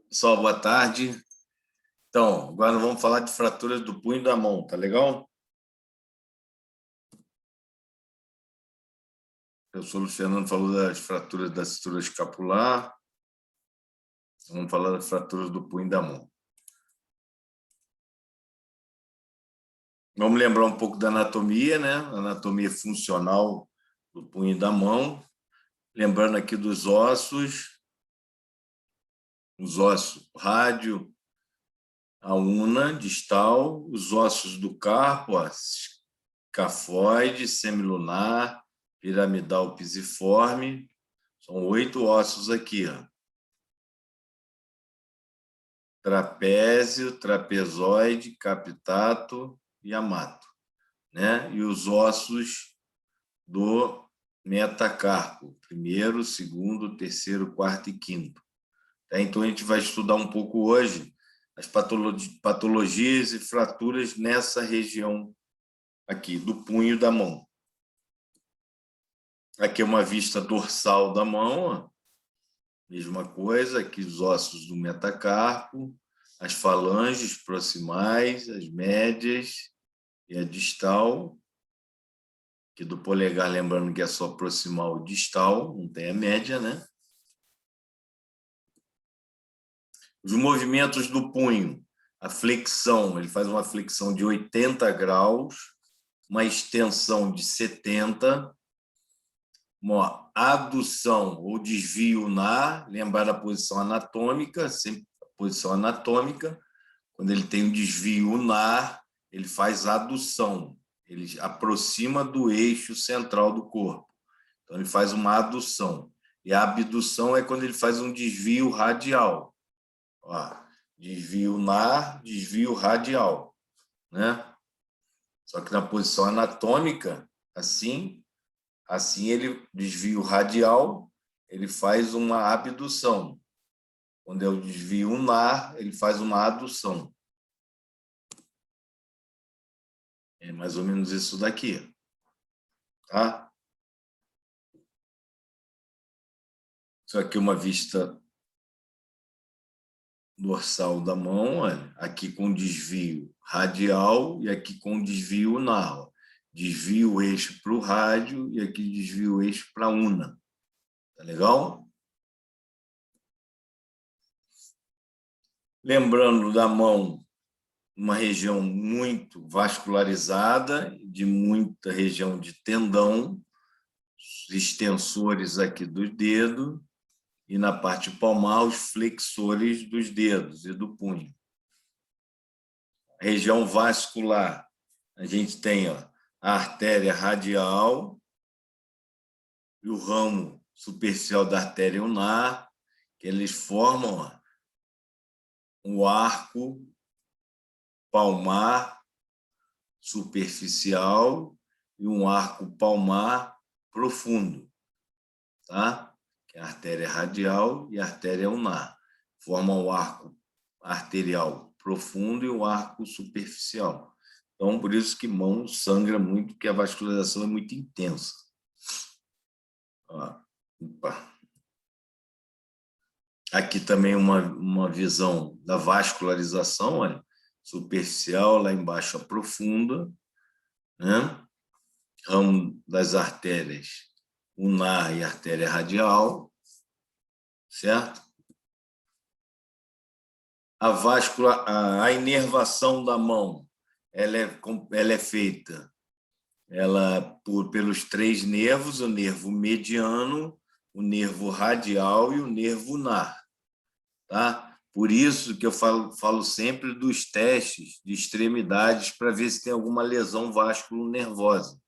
Pessoal, boa tarde. Então, agora vamos falar de fraturas do punho da mão, tá legal? O professor Luciano falou das fraturas da cintura escapular. Vamos falar das fraturas do punho da mão. Vamos lembrar um pouco da anatomia, né? Anatomia funcional do punho da mão. Lembrando aqui dos ossos. Os ossos rádio, a una distal, os ossos do carpo, escafoide, semilunar, piramidal, pisiforme. São 8 ossos aqui, ó. Trapézio, trapezoide, capitato e amato, né? E os ossos do metacarpo, primeiro, segundo, terceiro, quarto e quinto. Então, a gente vai estudar um pouco hoje as patologias e fraturas nessa região aqui, do punho da mão. Aqui é uma vista dorsal da mão, ó. Mesma coisa, aqui os ossos do metacarpo, as falanges proximais, as médias e a distal. Aqui do polegar, lembrando que é só proximal e distal, não tem a média, né? Os movimentos do punho, a flexão, ele faz uma flexão de 80 graus, uma extensão de 70, uma adução ou desvio ulnar, lembrar da posição anatômica, sempre a posição anatômica, quando ele tem um desvio ulnar, ele faz adução, ele aproxima do eixo central do corpo, então ele faz uma adução, e a abdução é quando ele faz um desvio radial. Ó, desvio ulnar, desvio radial, né? Só que na posição anatômica, assim ele desvio radial, ele faz uma abdução. Quando é o desvio ulnar, ele faz uma adução. É mais ou menos isso daqui, tá? Isso aqui é uma vista dorsal da mão, olha, aqui com desvio radial e aqui com desvio ulnar. Desvio o eixo para o rádio e aqui desvio o eixo para a una. Tá legal? Lembrando da mão, uma região muito vascularizada, de muita região de tendão, extensores aqui do dedo, e na parte palmar, os flexores dos dedos e do punho. A região vascular, a gente tem, ó, a artéria radial e o ramo superficial da artéria ulnar, que eles formam, ó, um arco palmar superficial e um arco palmar profundo, tá? Que é a artéria radial e a artéria ulnar. Formam o arco arterial profundo e o arco superficial. Então, por isso que mão sangra muito, porque a vascularização é muito intensa. Ó, opa. Aqui também uma visão da vascularização, olha, superficial, lá embaixo a profunda, né? Ramo das artérias ulnar e artéria radial, certo? A inervação da mão, ela é feita pelos 3 nervos, o nervo mediano, o nervo radial e o nervo ulnar, tá? Por isso que eu falo sempre dos testes de extremidades para ver se tem alguma lesão vasculo-nervosa.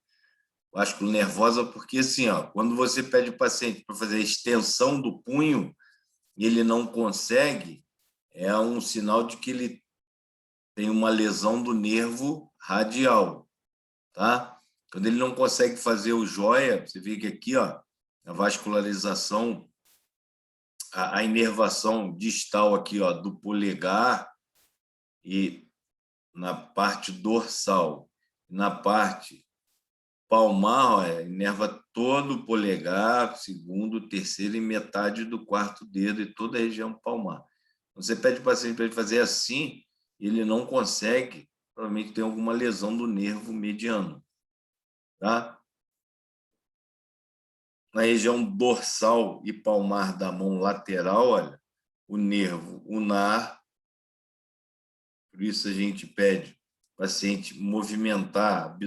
Vasculo-nervosa porque, assim, ó, quando você pede o paciente para fazer a extensão do punho e ele não consegue, é um sinal de que ele tem uma lesão do nervo radial, tá? Quando ele não consegue fazer o joia, você vê que aqui, ó, a vascularização, a inervação distal aqui, ó, do polegar e na parte dorsal, na parte palmar, ó, inerva todo o polegar, segundo, terceiro e metade do quarto dedo e toda a região palmar. Você pede para o paciente para ele fazer assim, ele não consegue, provavelmente tem alguma lesão do nervo mediano. Tá? Na região dorsal e palmar da mão lateral, olha, o nervo ulnar. Por isso a gente pede o paciente movimentar,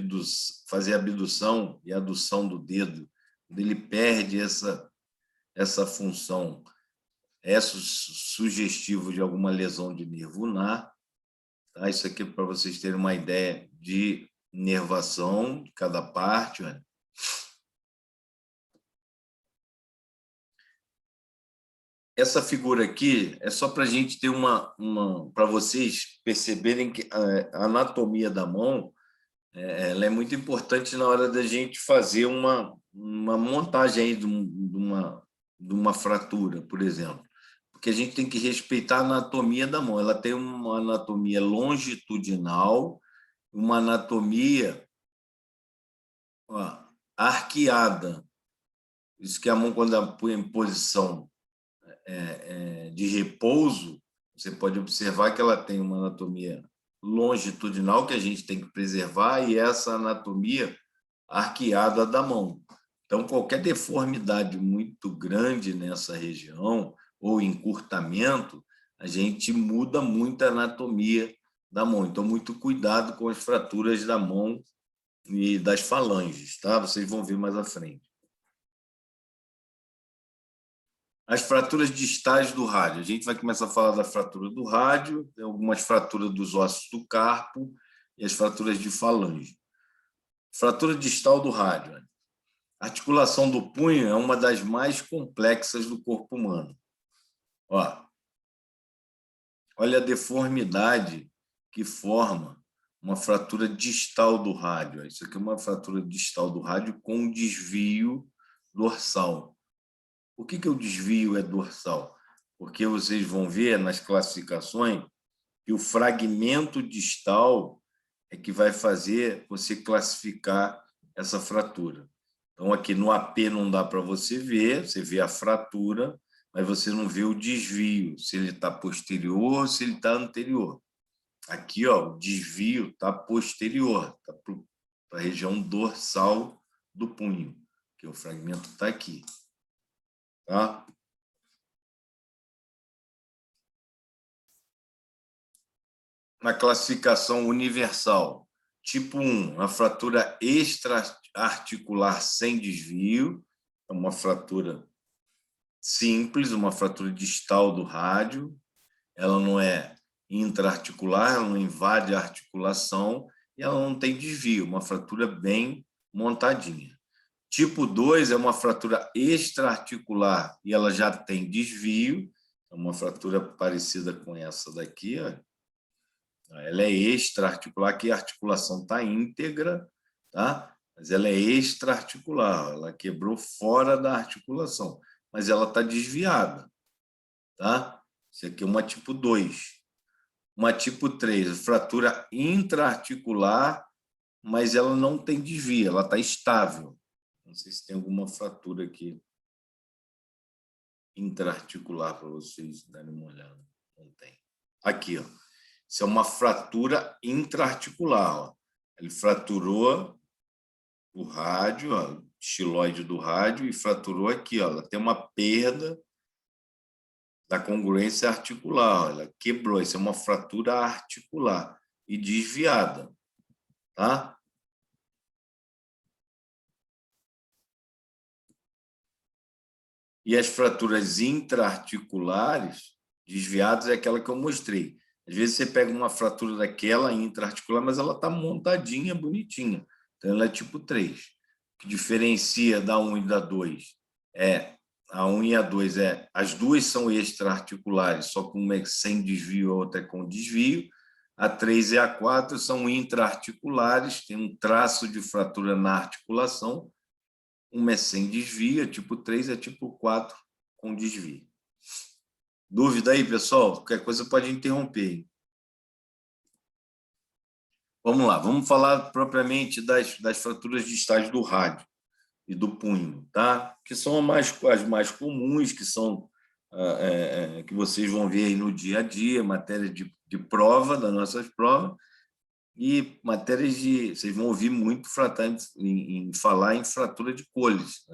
fazer a abdução e adução do dedo. Quando ele perde essa função, é sugestivo de alguma lesão de nervo ulnar. Tá? Isso aqui é para vocês terem uma ideia de inervação de cada parte. Olha. Essa figura aqui é só para a gente ter para vocês perceberem que a anatomia da mão ela é muito importante na hora da gente fazer uma montagem aí de uma fratura, por exemplo. Porque a gente tem que respeitar a anatomia da mão. Ela tem uma anatomia longitudinal, uma anatomia arqueada. Isso que a mão, quando ela põe em posição de repouso, você pode observar que ela tem uma anatomia longitudinal que a gente tem que preservar e essa anatomia arqueada da mão. Então, qualquer deformidade muito grande nessa região ou encurtamento, a gente muda muito a anatomia da mão. Então, muito cuidado com as fraturas da mão e das falanges, tá? Vocês vão ver mais à frente. As fraturas distais do rádio. A gente vai começar a falar da fratura do rádio, tem algumas fraturas dos ossos do carpo e as fraturas de falange. Fratura distal do rádio. A articulação do punho é uma das mais complexas do corpo humano. Olha a deformidade que forma uma fratura distal do rádio. Isso aqui é uma fratura distal do rádio com desvio dorsal. Por que o desvio é dorsal? Porque vocês vão ver nas classificações que o fragmento distal é que vai fazer você classificar essa fratura. Então, aqui no AP não dá para você vê a fratura, mas você não vê o desvio, se ele está posterior ou se ele está anterior. Aqui, ó, o desvio está posterior, está para a região dorsal do punho, que o fragmento está aqui. Tá? Na classificação universal, tipo 1, a fratura extraarticular sem desvio, é uma fratura simples, uma fratura distal do rádio, ela não é intraarticular, ela não invade a articulação e ela não tem desvio, uma fratura bem montadinha. Tipo 2 é uma fratura extraarticular e ela já tem desvio, é uma fratura parecida com essa daqui, ó. Ela é extraarticular, que a articulação está íntegra, tá? Mas ela é extraarticular, ela quebrou fora da articulação, mas ela está desviada, tá? Isso aqui é uma tipo 2. Uma tipo 3, fratura intraarticular, mas ela não tem desvio, ela está estável. Não sei se tem alguma fratura aqui intraarticular para vocês darem uma olhada. Não tem. Aqui, ó. Isso é uma fratura intraarticular. Ó. Ele fraturou o rádio, ó, o xiloide do rádio, e fraturou aqui. Ó. Ela tem uma perda da congruência articular. Ó. Ela quebrou. Isso é uma fratura articular e desviada. Tá? E as fraturas intraarticulares desviadas é aquela que eu mostrei. Às vezes você pega uma fratura daquela intraarticular, mas ela está montadinha, bonitinha. Então, ela é tipo 3. O que diferencia da 1 e da 2 é a 1 e a 2 as duas são extraarticulares, só que uma é sem desvio, a outra é com desvio. A 3 e a 4 são intraarticulares, tem um traço de fratura na articulação. Uma é sem desvio, é tipo 3, é tipo 4 com desvio. Dúvida aí, pessoal? Qualquer coisa pode interromper. Vamos lá, vamos falar propriamente das fraturas distais do rádio e do punho, tá? Que são as mais comuns, que são que vocês vão ver aí no dia a dia, matéria de prova, das nossas provas, e matérias de... Vocês vão ouvir muito em falar em fratura de Colles,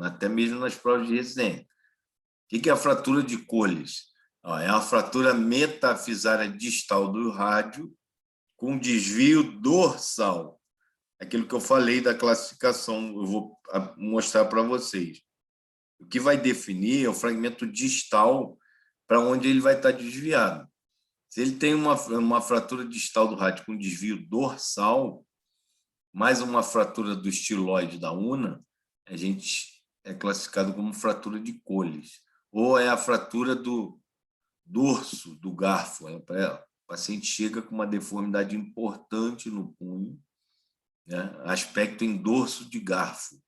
até mesmo nas provas de residência. O que é a fratura de Colles? É a fratura metafisária distal do rádio com desvio dorsal. Aquilo que eu falei da classificação, eu vou mostrar para vocês. O que vai definir é o fragmento distal para onde ele vai estar desviado. Se ele tem uma fratura distal do rádio com desvio dorsal, mais uma fratura do estiloide da una, a gente é classificado como fratura de Colles. Ou é a fratura do dorso do garfo. O paciente chega com uma deformidade importante no punho, né? Aspecto em dorso de garfo.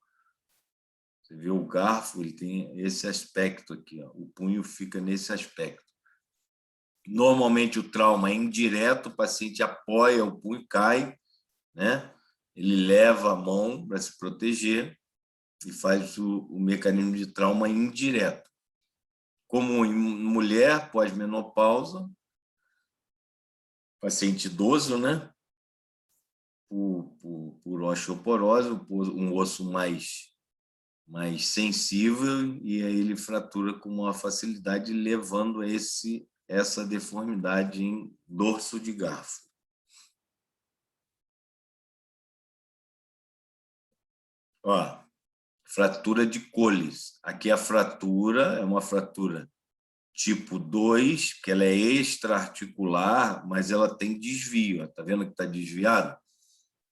Você vê o garfo, ele tem esse aspecto aqui, ó. O punho fica nesse aspecto. Normalmente o trauma é indireto, o paciente apoia o punho e cai, né? Ele leva a mão para se proteger e faz o mecanismo de trauma indireto. Como em mulher pós-menopausa, paciente idoso, né? Por osteoporose, um osso mais sensível, e aí ele fratura com uma facilidade, levando essa deformidade em dorso de garfo. Ó, fratura de Colles. Aqui a fratura é uma fratura tipo 2, que ela é extraarticular, mas ela tem desvio. Está vendo que está desviado?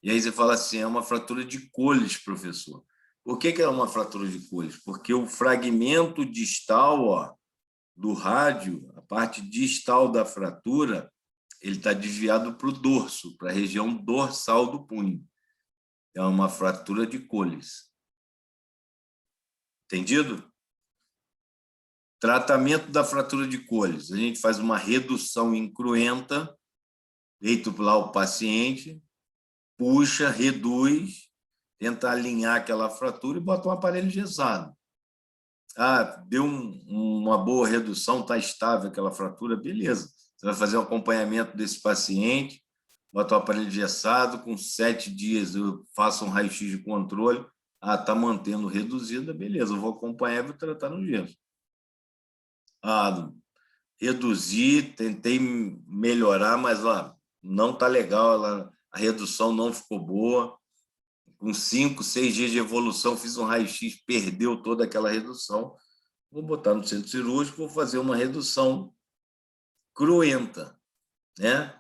E aí você fala assim, é uma fratura de Colles, professor. Por que é uma fratura de Colles? Porque o fragmento distal, ó, do rádio, a parte distal da fratura, ele está desviado para o dorso, para a região dorsal do punho. É uma fratura de Colles. Entendido? Tratamento da fratura de Colles. A gente faz uma redução incruenta, deita lá o paciente, puxa, reduz, tenta alinhar aquela fratura e bota um aparelho engessado. Deu uma boa redução, está estável aquela fratura, beleza. Você vai fazer um acompanhamento desse paciente, bota o aparelho engessado, com 7 dias eu faço um raio-x de controle, está mantendo reduzida, beleza, eu vou acompanhar e vou tratar no gesso. Reduzi, tentei melhorar, mas não está legal, a redução não ficou boa. Com 5, 6 dias de evolução, fiz um raio-x, perdeu toda aquela redução. Vou botar no centro cirúrgico, vou fazer uma redução cruenta, né?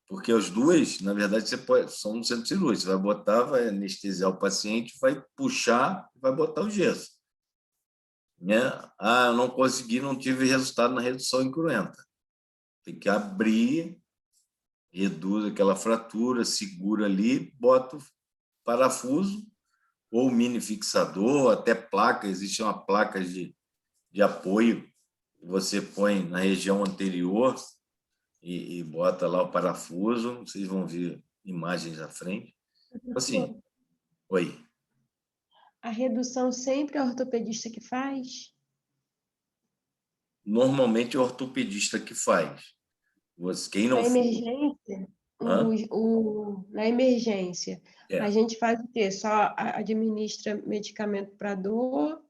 Porque as duas, na verdade, são no centro cirúrgico. Você vai botar, vai anestesiar o paciente, vai puxar, vai botar o gesso. Né? Eu não consegui, não tive resultado na redução incruenta. Tem que abrir, reduz aquela fratura, segura ali, bota o parafuso, ou mini fixador, até placa, existe uma placa de apoio, que você põe na região anterior e bota lá o parafuso, vocês vão ver imagens à frente. Assim, oi. A redução sempre é o ortopedista que faz? Normalmente é o ortopedista que faz. Quem não Na for... emergência, Hã? na emergência, a É. gente faz o quê? Só administra medicamento para dor,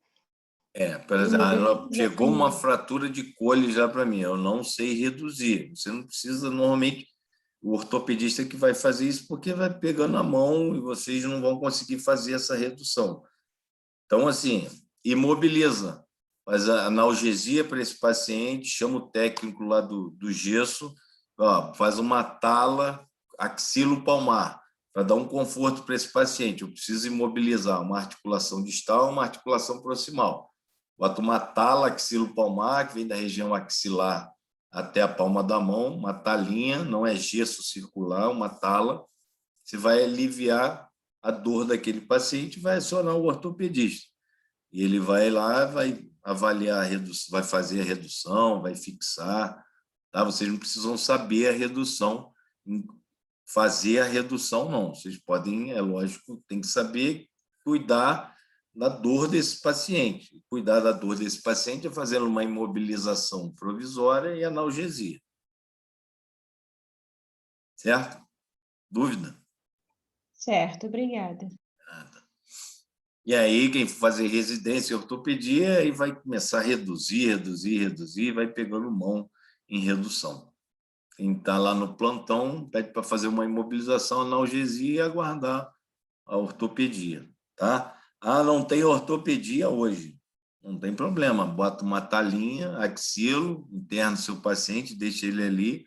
Por exemplo, ela imobiliza chegou uma fratura de Colles já para mim, eu não sei reduzir. Você não precisa, normalmente, o ortopedista que vai fazer isso, porque vai pegando a mão e vocês não vão conseguir fazer essa redução. Então, assim, imobiliza, faz a analgesia para esse paciente, chama o técnico lá do gesso, faz uma tala axilopalmar, para dar um conforto para esse paciente. Eu preciso imobilizar uma articulação distal, uma articulação proximal. Bota uma tala axilopalmar, que vem da região axilar até a palma da mão, uma talinha, não é gesso circular, uma tala. Você vai aliviar a dor daquele paciente, vai acionar o ortopedista. E ele vai lá, vai avaliar a redução, vai fazer a redução, vai fixar. Tá? Vocês não precisam saber a redução fazer a redução, não. Vocês podem, é lógico, tem que saber cuidar da dor desse paciente. Cuidar da dor desse paciente é fazendo uma imobilização provisória e analgesia. Certo? Dúvida? Certo, obrigada. Nada. E aí, quem for fazer residência em ortopedia, aí vai começar a reduzir, vai pegando mão em redução. Quem está lá no plantão pede para fazer uma imobilização, analgesia e aguardar a ortopedia, tá? Ah, não tem ortopedia hoje. Não tem problema, bota uma talinha, axilo, interna o seu paciente, deixa ele ali,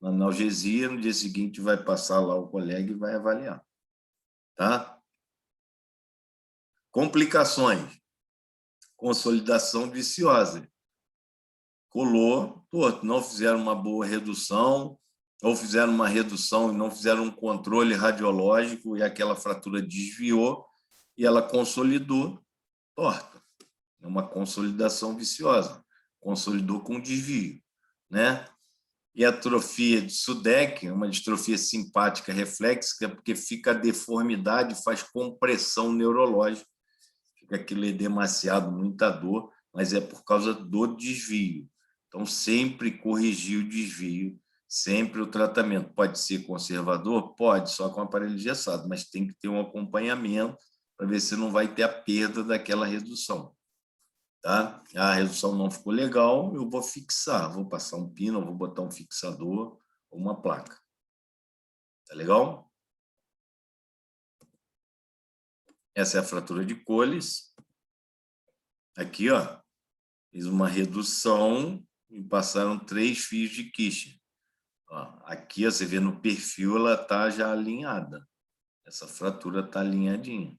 na analgesia, no dia seguinte vai passar lá o colega e vai avaliar, tá? Complicações, consolidação viciosa. Colou torto, não fizeram uma boa redução, ou fizeram uma redução e não fizeram um controle radiológico e aquela fratura desviou e ela consolidou torta. É uma consolidação viciosa, consolidou com desvio, né? E a atrofia de Sudeck é uma distrofia simpática reflexa, porque fica a deformidade, faz compressão neurológica, fica aquele edemaciado, muita dor, mas é por causa do desvio. Então, sempre corrigir o desvio, sempre o tratamento. Pode ser conservador? Pode, só com aparelho engessado, mas tem que ter um acompanhamento para ver se não vai ter a perda daquela redução. Tá? A redução não ficou legal, eu vou fixar, vou passar um pino, vou botar um fixador ou uma placa. Tá legal? Essa é a fratura de Colles. Aqui, ó, fiz uma redução e passaram 3 fios de Kircher. Aqui, ó, você vê no perfil, ela está já alinhada. Essa fratura está alinhadinha.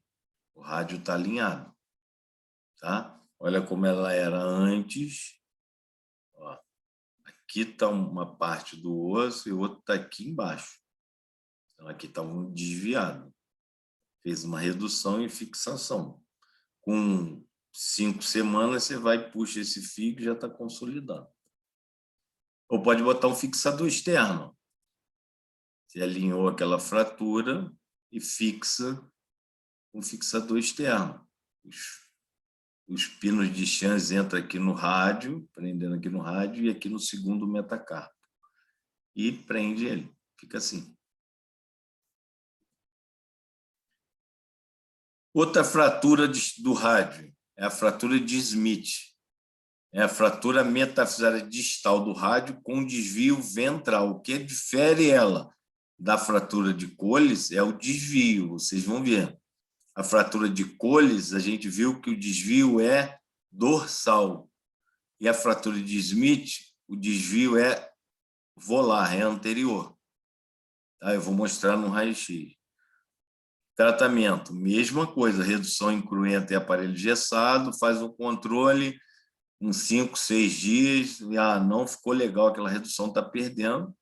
O rádio está alinhado. Tá? Olha como ela era antes. Ó, aqui está uma parte do osso e o outro está aqui embaixo. Então, aqui está um desviado. Fez uma redução e fixação. Com 5 semanas, você vai e puxa esse fio que já está consolidado. Ou pode botar um fixador externo. Você alinhou aquela fratura e fixa um fixador externo. Os pinos de Schanz entram aqui no rádio, prendendo aqui no rádio, e aqui no segundo metacarpo. E prende ele. Fica assim. Outra fratura do rádio é a fratura de Smith. É a fratura metafisária distal do rádio com desvio ventral. O que difere ela da fratura de Colles é o desvio. Vocês vão ver. A fratura de Colles, a gente viu que o desvio é dorsal. E a fratura de Smith, o desvio é volar, é anterior. Tá? Eu vou mostrar no raio-x. Tratamento, mesma coisa, redução incruenta e aparelho engessado, faz o controle em 5, 6 dias, e não ficou legal, aquela redução está perdendo,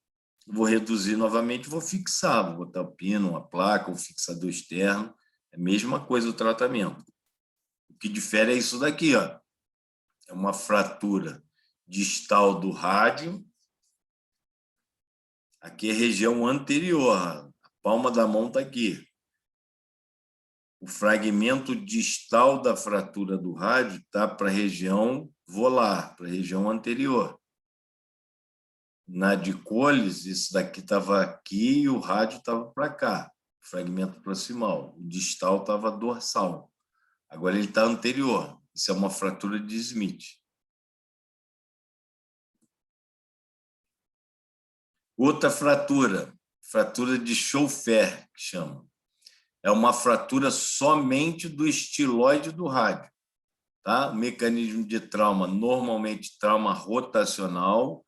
vou reduzir novamente, vou fixar, vou botar o pino, uma placa, um fixador externo, é a mesma coisa o tratamento. O que difere é isso daqui, ó. É uma fratura distal do rádio, aqui é a região anterior, a palma da mão está aqui. O fragmento distal da fratura do rádio está para a região volar, para a região anterior. Na de Colles, isso daqui estava aqui e o rádio estava para cá, fragmento proximal. O distal estava dorsal. Agora ele está anterior. Isso é uma fratura de Smith. Outra fratura, fratura de Schouffer, que chama. É uma fratura somente do estiloide do rádio. Tá? O mecanismo de trauma, normalmente trauma rotacional.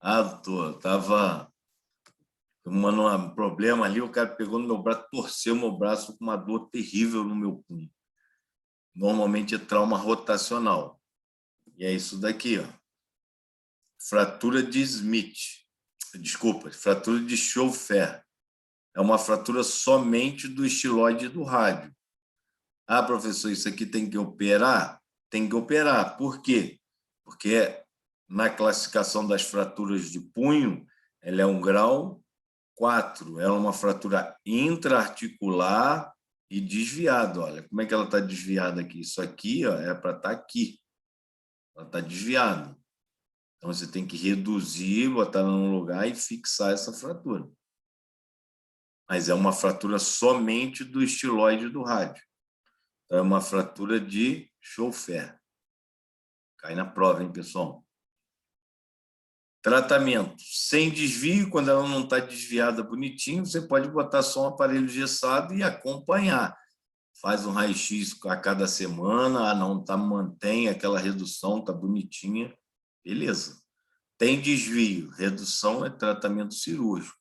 Estava um problema ali, o cara pegou no meu braço, torceu meu braço com uma dor terrível no meu punho. Normalmente é trauma rotacional. E é isso daqui, ó. Fratura de Smith. Desculpa, fratura de Schouffer. É uma fratura somente do estiloide do rádio. Ah, professor, isso aqui tem que operar? Tem que operar. Por quê? Porque na classificação das fraturas de punho, ela é um grau 4, ela é uma fratura intraarticular e desviada. Olha, como é que ela está desviada aqui? Isso aqui, ó, é para estar aqui. Ela está desviada. Então, você tem que reduzir, botar ela num lugar e fixar essa fratura. Mas é uma fratura somente do estiloide do rádio. Então, é uma fratura de Schofer. Cai na prova, hein, pessoal? Tratamento. Sem desvio, quando ela não está desviada bonitinho, você pode botar só um aparelho engessado e acompanhar. Faz um raio-x a cada semana, não tá, mantém aquela redução, está bonitinha, beleza. Tem desvio, redução é tratamento cirúrgico.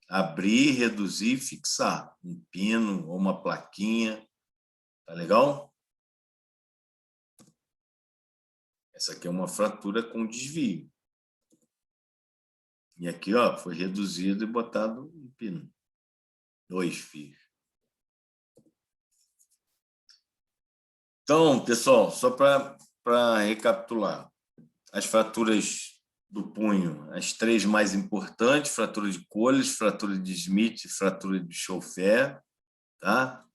Abrir, reduzir e fixar. Um pino ou uma plaquinha. Tá legal? Essa aqui é uma fratura com desvio. E aqui, ó, foi reduzido e botado um pino. 2 fios. Então, pessoal, só para recapitular. As fraturas do punho, as 3 mais importantes: fratura de Colles, fratura de Smith e fratura de Schofer, tá?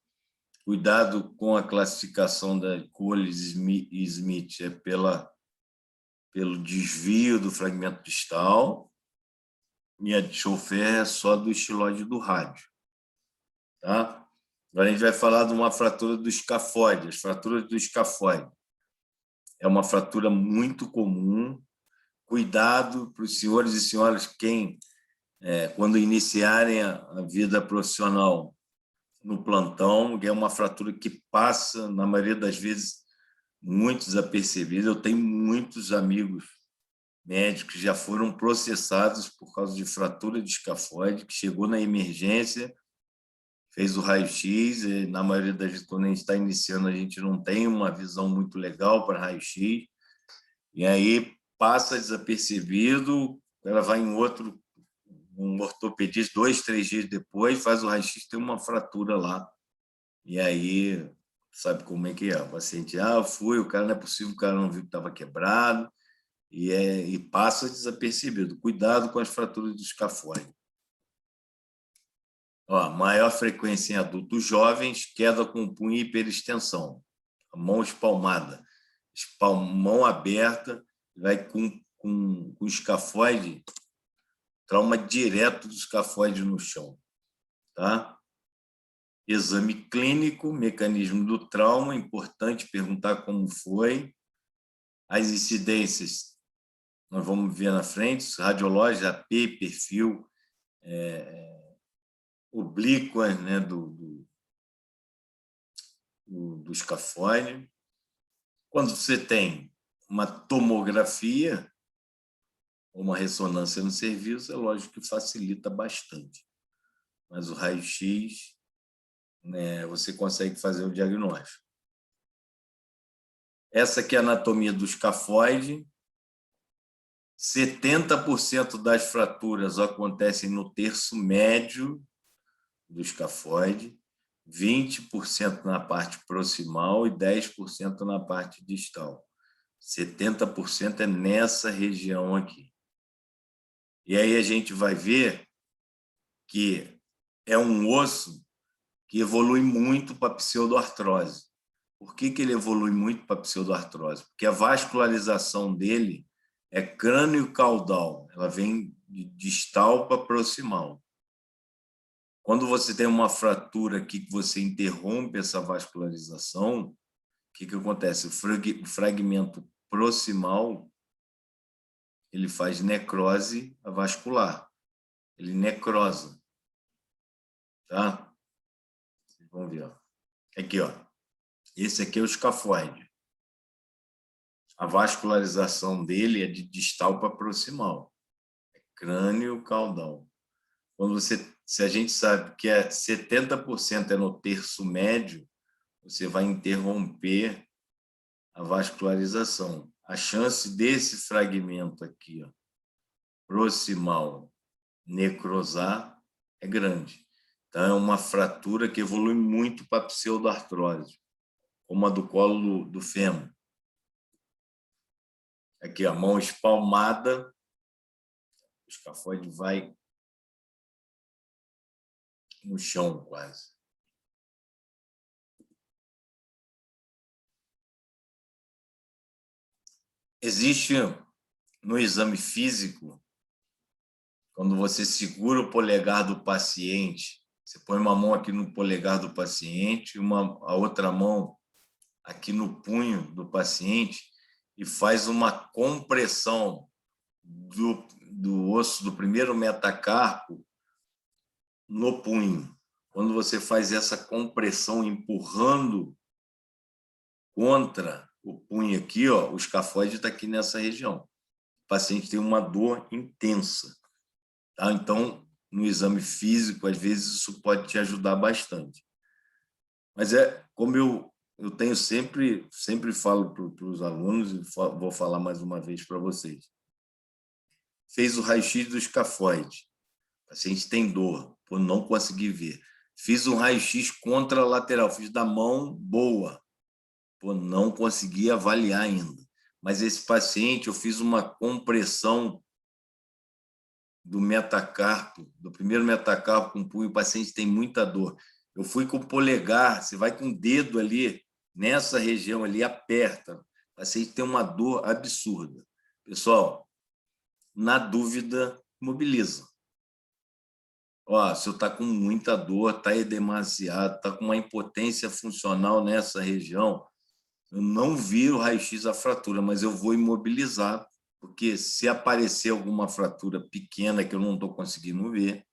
Cuidado com a classificação da Colles e Smith, é pelo desvio do fragmento distal, e a de Schofer é só do estiloide do rádio, tá? Agora a gente vai falar de uma fratura do escafoide. As fraturas do escafoide é uma fratura muito comum. Cuidado para os senhores e senhoras quando iniciarem a vida profissional no plantão, que é uma fratura que passa, na maioria das vezes, muito desapercebida. Eu tenho muitos amigos médicos que já foram processados por causa de fratura de escafoide, que chegou na emergência, fez o raio-x, e na maioria das vezes, quando a gente está iniciando, a gente não tem uma visão muito legal para raio-x, e aí passa desapercebido, ela vai em um ortopedista 2, 3 dias depois, faz o raio-x, tem uma fratura lá. E aí, sabe como é que é? O paciente, o cara não é possível, o cara não viu que estava quebrado, e passa desapercebido. Cuidado com as fraturas do escafoide. Ó, maior frequência em adultos jovens, queda com punho e hiperextensão. A mão espalmada, mão aberta, vai com o escafoide, trauma direto do escafoide no chão. Tá? Exame clínico, mecanismo do trauma, importante perguntar como foi. As incidências, nós vamos ver na frente, radiológica, AP, perfil, oblíquas, né, do escafoide. Quando você tem uma tomografia ou uma ressonância no serviço, é lógico que facilita bastante. Mas o raio-x, né, você consegue fazer o diagnóstico. Essa aqui é a anatomia do escafoide. 70% das fraturas acontecem no terço médio do escafoide, 20% na parte proximal e 10% na parte distal. 70% é nessa região aqui. E aí a gente vai ver que é um osso que evolui muito para a pseudoartrose. Por que ele evolui muito para a pseudoartrose? Porque a vascularização dele é crânio-caudal, ela vem de distal para proximal. Quando você tem uma fratura aqui que você interrompe essa vascularização, o que acontece? O fragmento proximal, ele faz necrose vascular, ele necrosa. Tá? Vocês vão ver. Ó. Aqui, ó. Esse aqui é o escafoide. A vascularização dele é de distal para proximal. É crânio-caudal. Se a gente sabe que 70% é no terço médio, você vai interromper a vascularização. A chance desse fragmento aqui, ó, proximal, necrosar é grande. Então, é uma fratura que evolui muito para a pseudoartrose, como a do colo do fêmur. Aqui, a mão espalmada, o escafoide vai no chão, quase. Existe no exame físico, quando você segura o polegar do paciente, você põe uma mão aqui no polegar do paciente, a outra mão aqui no punho do paciente e faz uma compressão do osso do primeiro metacarpo no punho. Quando você faz essa compressão empurrando contra o punho aqui, ó, o escafoide está aqui nessa região. O paciente tem uma dor intensa. Tá? Então, no exame físico, às vezes isso pode te ajudar bastante. Mas como eu tenho sempre falo para os alunos, e vou falar mais uma vez para vocês. Fez o raio-x do escafoide. O paciente tem dor, por não conseguir ver. Fiz um raio-x contralateral, fiz da mão boa, por não conseguir avaliar ainda. Mas esse paciente, eu fiz uma compressão do metacarpo, do primeiro metacarpo com o punho, o paciente tem muita dor. Eu fui com o polegar, você vai com o dedo ali, nessa região ali, aperta. O paciente tem uma dor absurda. Pessoal, na dúvida, mobiliza. Ó, se eu está com muita dor, está edemasiado, está com uma impotência funcional nessa região, eu não vi o raio-x a fratura, mas eu vou imobilizar, porque se aparecer alguma fratura pequena que eu não estou conseguindo ver,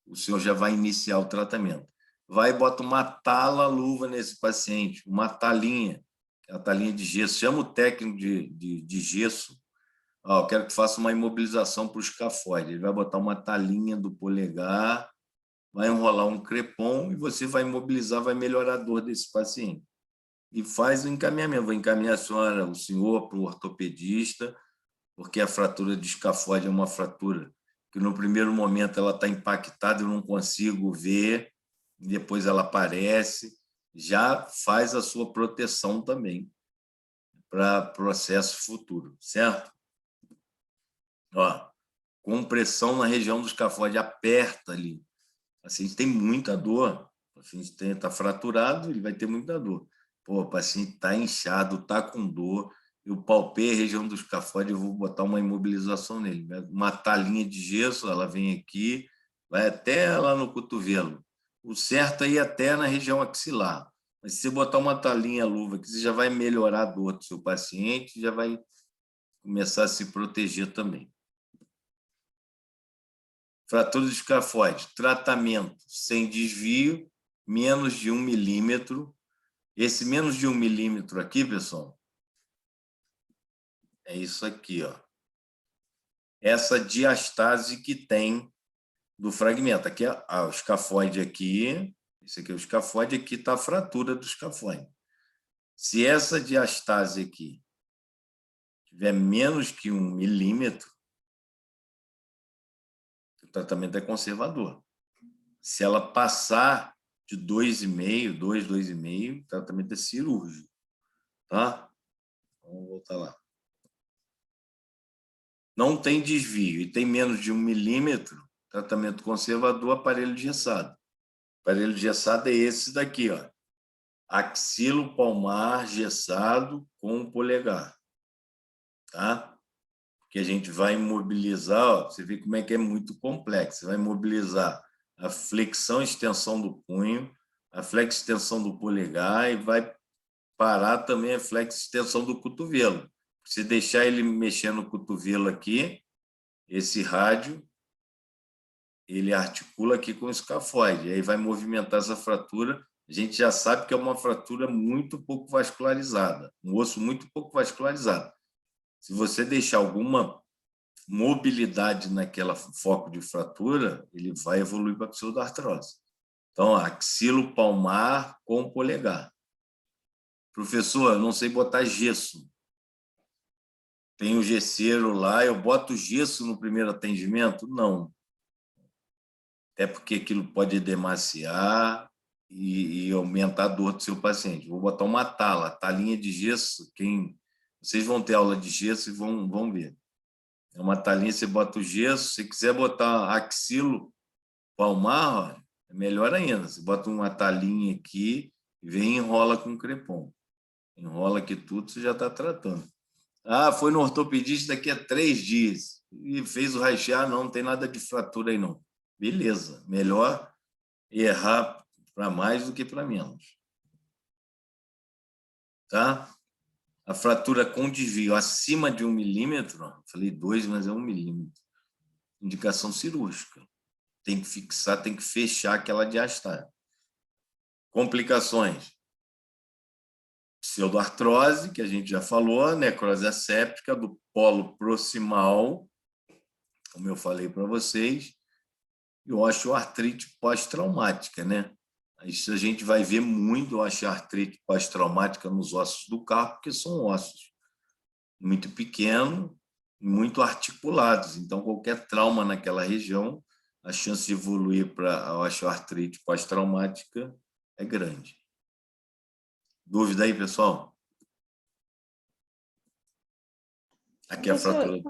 o senhor já vai iniciar o tratamento. Vai e bota uma tala-luva nesse paciente, uma talinha, a talinha de gesso. Chama o técnico de gesso. Ó, eu quero que faça uma imobilização para o escafoide. Ele vai botar uma talinha do polegar, vai enrolar um crepom e você vai imobilizar, vai melhorar a dor desse paciente. E faz o encaminhamento. Vou encaminhar a senhora, o senhor, para o ortopedista, porque a fratura de escafoide é uma fratura que no primeiro momento ela está impactada, eu não consigo ver, depois ela aparece, já faz a sua proteção também para processo futuro, certo? Ó, compressão na região do escafoide, aperta ali. O paciente tem muita dor, o paciente está fraturado, ele vai ter muita dor. Pô, o paciente está inchado, está com dor, eu palpei a região do escafoide, eu vou botar uma imobilização nele. Uma talinha de gesso, ela vem aqui, vai até lá no cotovelo. O certo é ir até na região axilar. Mas se você botar uma talinha luva, que você já vai melhorar a dor do seu paciente, já vai começar a se proteger também. Fratura do escafoide, tratamento sem desvio, menos de 1 milímetro. Esse menos de 1 milímetro aqui, pessoal, é isso aqui, ó. Essa diastase que tem do fragmento. Aqui é o escafoide aqui, esse aqui é o escafoide, aqui está a fratura do escafoide. Se essa diastase aqui tiver menos que 1 milímetro, o tratamento é conservador. Se ela passar de 2,5, 2,5, o tratamento é cirúrgico, tá? Vamos voltar lá. Não tem desvio e tem menos de 1 milímetro, tratamento conservador, aparelho engessado. Aparelho engessado é esse daqui, ó. Axilo palmar gessado com polegar, tá? Que a gente vai imobilizar, ó, você vê como é que é muito complexo. Você vai imobilizar a flexão e extensão do punho, a flex extensão do polegar e vai parar também a flex extensão do cotovelo. Se deixar ele mexer no cotovelo aqui, esse rádio, ele articula aqui com o escafoide, aí vai movimentar essa fratura. A gente já sabe que é uma fratura muito pouco vascularizada, um osso muito pouco vascularizado. Se você deixar alguma mobilidade naquela foco de fratura, ele vai evoluir para a pseudoartrose. Então, axilo palmar com polegar. Professor, eu não sei botar gesso. Tem o gesseiro lá, eu boto gesso no primeiro atendimento? Não. Até porque aquilo pode edemaciar e aumentar a dor do seu paciente. Vou botar uma talinha de gesso. Vocês vão ter aula de gesso e vão ver. É uma talinha, você bota o gesso. Se quiser botar axilo palmar, É melhor ainda. Você bota uma talinha aqui e vem e enrola com crepom. Enrola aqui tudo, você já está tratando. Ah, foi no ortopedista daqui a 3 dias e fez o raio-x. Ah, não tem nada de fratura aí, não. Beleza, melhor errar para mais do que para menos. Tá? A fratura com desvio acima de 1 milímetro, falei 2, mas é 1 milímetro. Indicação cirúrgica. Tem que fixar, tem que fechar aquela diastase. Complicações. Pseudoartrose, que a gente já falou, necrose asséptica do polo proximal, como eu falei para vocês, e osteoartrite pós-traumática, né? Isso a gente vai ver muito osteoartrite pós-traumática nos ossos do carpo, porque são ossos muito pequenos, muito articulados. Então, qualquer trauma naquela região, a chance de evoluir para a osteoartrite pós-traumática é grande. Dúvida aí, pessoal? Aqui é a fratura.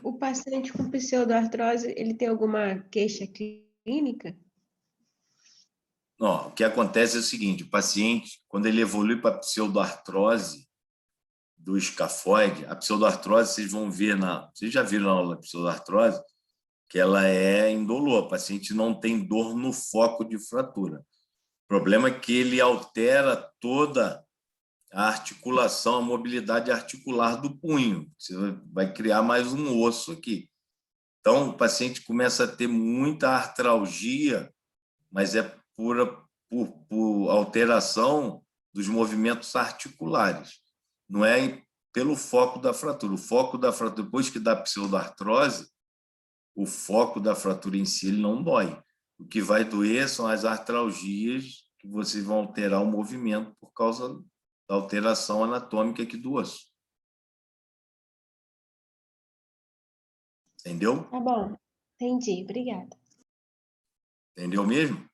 O paciente com pseudoartrose, ele tem alguma queixa clínica? Não, o que acontece é o seguinte, o paciente, quando ele evolui para a pseudoartrose do escafoide, a pseudoartrose, vocês vão ver, vocês já viram na aula da pseudoartrose, que ela é indolor, o paciente não tem dor no foco de fratura. O problema é que ele altera toda a articulação, a mobilidade articular do punho. Você vai criar mais um osso aqui. Então, o paciente começa a ter muita artralgia, mas é por alteração dos movimentos articulares. Não é pelo foco da fratura. O foco da fratura, depois que dá pseudoartrose, o foco da fratura em si ele não dói. O que vai doer são as artralgias, que vocês vão alterar o movimento por causa da alteração anatômica aqui do osso. Entendeu? Tá bom, entendi, obrigada. Entendeu mesmo?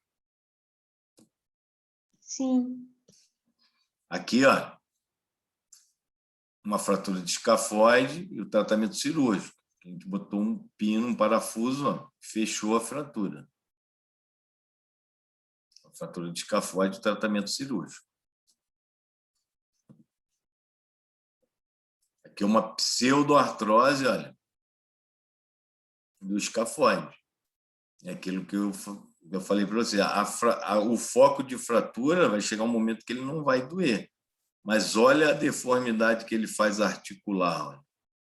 Sim. Aqui, ó, uma fratura de escafoide e o tratamento cirúrgico. A gente botou um pino, um parafuso, ó, fechou a fratura. A fratura de escafoide e tratamento cirúrgico. Aqui é uma pseudoartrose, olha, do escafoide. É aquilo que eu falei para você. O foco de fratura vai chegar um momento que ele não vai doer. Mas olha a deformidade que ele faz articular. Olha.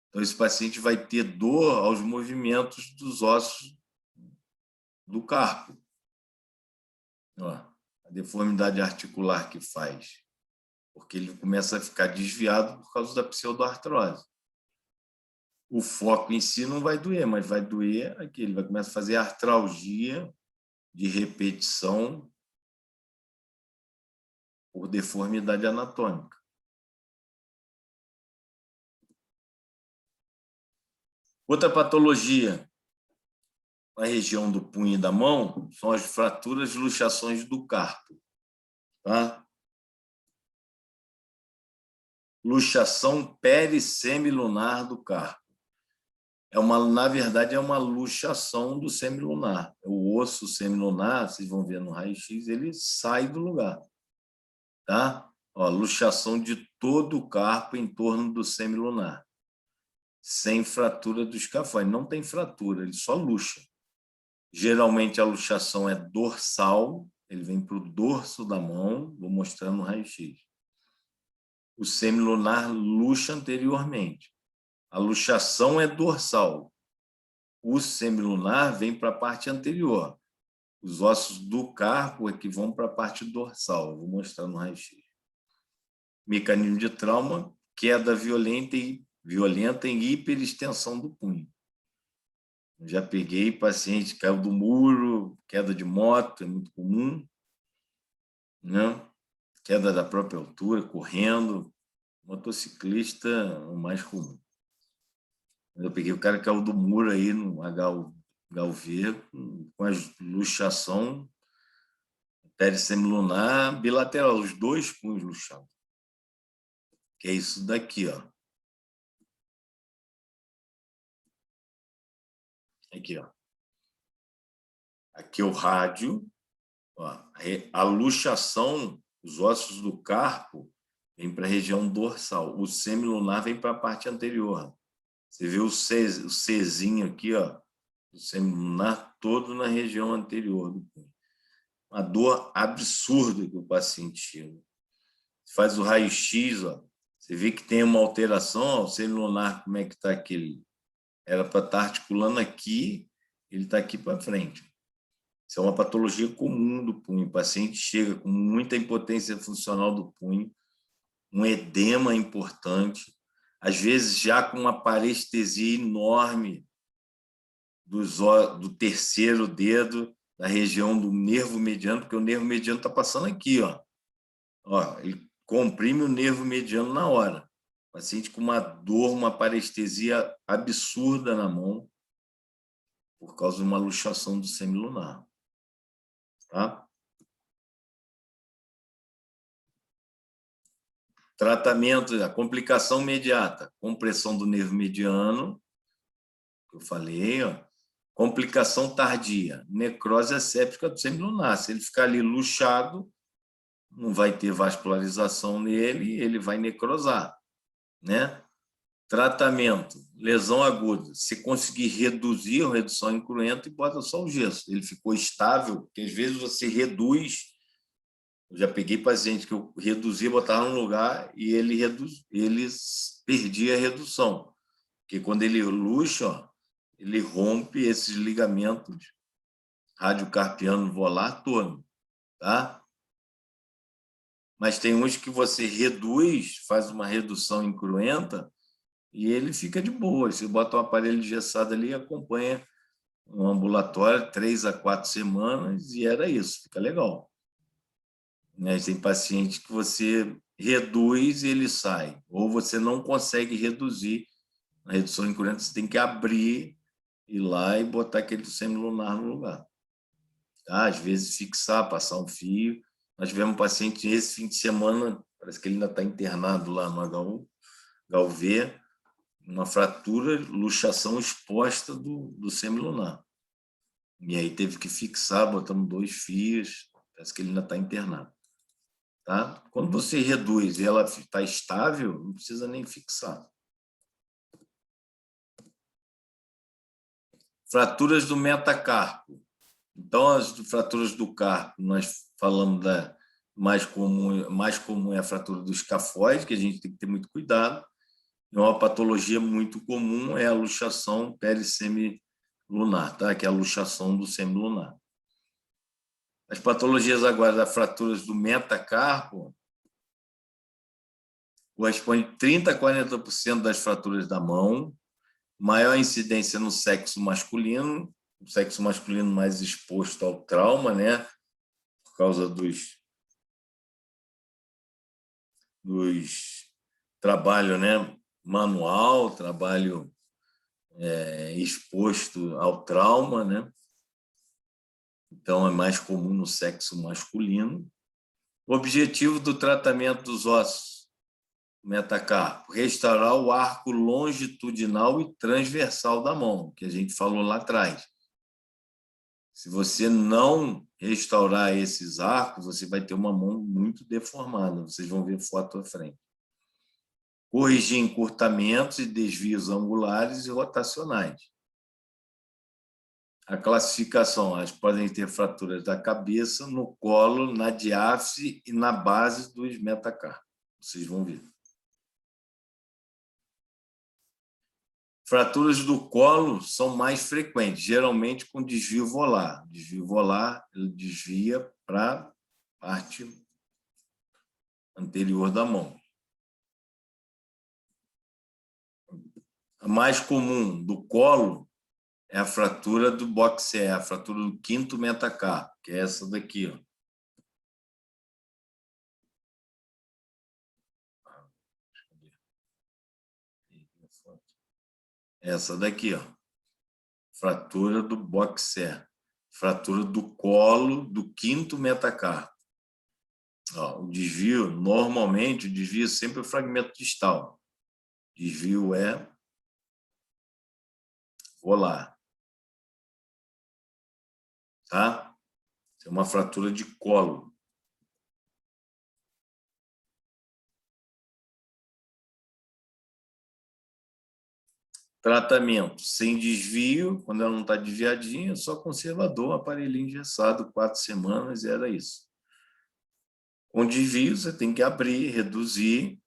Então, esse paciente vai ter dor aos movimentos dos ossos do carpo. Ó, a deformidade articular que faz. Porque ele começa a ficar desviado por causa da pseudoartrose. O foco em si não vai doer, mas vai doer aqui. Ele vai começar a fazer artralgia de repetição por deformidade anatômica. Outra patologia na região do punho e da mão são as fraturas e luxações do carpo. Tá? Luxação perissemilunar do carpo. Na verdade, é uma luxação do semilunar. O osso semilunar, vocês vão ver no raio-x, ele sai do lugar. Tá? Ó, luxação de todo o carpo em torno do semilunar. Sem fratura do escafoide. Não tem fratura, ele só luxa. Geralmente a luxação é dorsal, ele vem para o dorso da mão, vou mostrar no raio-x. O semilunar luxa anteriormente. A luxação é dorsal. O semilunar vem para a parte anterior. Os ossos do carpo é que vão para a parte dorsal. Eu vou mostrar no raio-x. Mecanismo de trauma, queda violenta em hiperextensão do punho. Eu já peguei paciente que caiu do muro, queda de moto, é muito comum, né? Queda da própria altura, correndo. Motociclista é o mais comum. Eu peguei o cara que caiu do muro aí no HUV, com a luxação perissemilunar bilateral, os dois punhos luxados. Que é isso daqui, ó. Aqui, ó. Aqui é o rádio. Ó, a luxação, os ossos do carpo, vem para a região dorsal. O semilunar vem para a parte anterior. Você vê o Czinho aqui, ó, o semilunar todo na região anterior do punho. Uma dor absurda que o paciente chega. Faz o raio-x, ó, você vê que tem uma alteração, ó, o semilunar, como é que está aquele? Era para estar articulando aqui, ele está aqui para frente. Isso é uma patologia comum do punho. O paciente chega com muita impotência funcional do punho, um edema importante, às vezes já com uma parestesia enorme do terceiro dedo, da região do nervo mediano, porque o nervo mediano está passando aqui, ó. Ó, ele comprime o nervo mediano na hora. O paciente com uma dor, uma parestesia absurda na mão, por causa de uma luxação do semilunar. Tá? Tratamento, a complicação imediata, compressão do nervo mediano, que eu falei, ó. Complicação tardia, necrose asséptica do semilunar. Se ele ficar ali luxado, não vai ter vascularização nele, ele vai necrosar, né? Tratamento, lesão aguda. Se conseguir reduzir a redução incruenta, e bota só o gesso. Ele ficou estável, porque às vezes você reduz. Eu já peguei paciente que eu reduzia, botava no lugar e ele perdia a redução. Porque quando ele luxa, ó, ele rompe esses ligamentos radiocarpiano volar todo, tá? Mas tem uns que você reduz, faz uma redução incruenta e ele fica de boa. Você bota um aparelho engessado ali e acompanha um ambulatório 3 a 4 semanas e era isso, fica legal. Tem paciente que você reduz e ele sai, ou você não consegue reduzir. A redução incruenta você tem que abrir, ir lá e botar aquele semilunar no lugar. Tá? Às vezes fixar, passar um fio. Nós tivemos um paciente esse fim de semana, parece que ele ainda está internado lá no HV, uma fratura, luxação exposta do semilunar. E aí teve que fixar, botando 2 fios, parece que ele ainda está internado. Tá? Quando você reduz e ela está estável, não precisa nem fixar. Fraturas do metacarpo. Então, as fraturas do carpo, nós falamos da mais comum é a fratura do escafoide, que a gente tem que ter muito cuidado. E uma patologia muito comum é a luxação perissemilunar, tá? Que é a luxação do semilunar. As patologias agora das fraturas do metacarpo corresponde a 30% a 40% das fraturas da mão, maior incidência no sexo masculino, o sexo masculino mais exposto ao trauma, né? Por causa dos trabalho, né? Manual, trabalho exposto ao trauma, né? Então, é mais comum no sexo masculino. O objetivo do tratamento dos ossos metacarpo, restaurar o arco longitudinal e transversal da mão, que a gente falou lá atrás. Se você não restaurar esses arcos, você vai ter uma mão muito deformada. Vocês vão ver foto à frente. Corrigir encurtamentos e desvios angulares e rotacionais. A classificação, elas podem ter fraturas da cabeça, no colo, na diáfise e na base dos metacarpos. Vocês vão ver. Fraturas do colo são mais frequentes, geralmente com desvio volar. Desvio volar, ele desvia para a parte anterior da mão. A mais comum do colo é a fratura do boxer, a fratura do quinto metacarpo, que é essa daqui, ó. Essa daqui, ó. Fratura do boxer, fratura do colo do quinto metacarpo. Ó, o desvio, normalmente, o desvio é sempre o fragmento distal. O desvio é volar. tá? Isso é uma fratura de colo. Tratamento sem desvio, quando ela não está desviadinha, só conservador, aparelhinho engessado, 4 semanas, e era isso. Com desvio, você tem que abrir, reduzir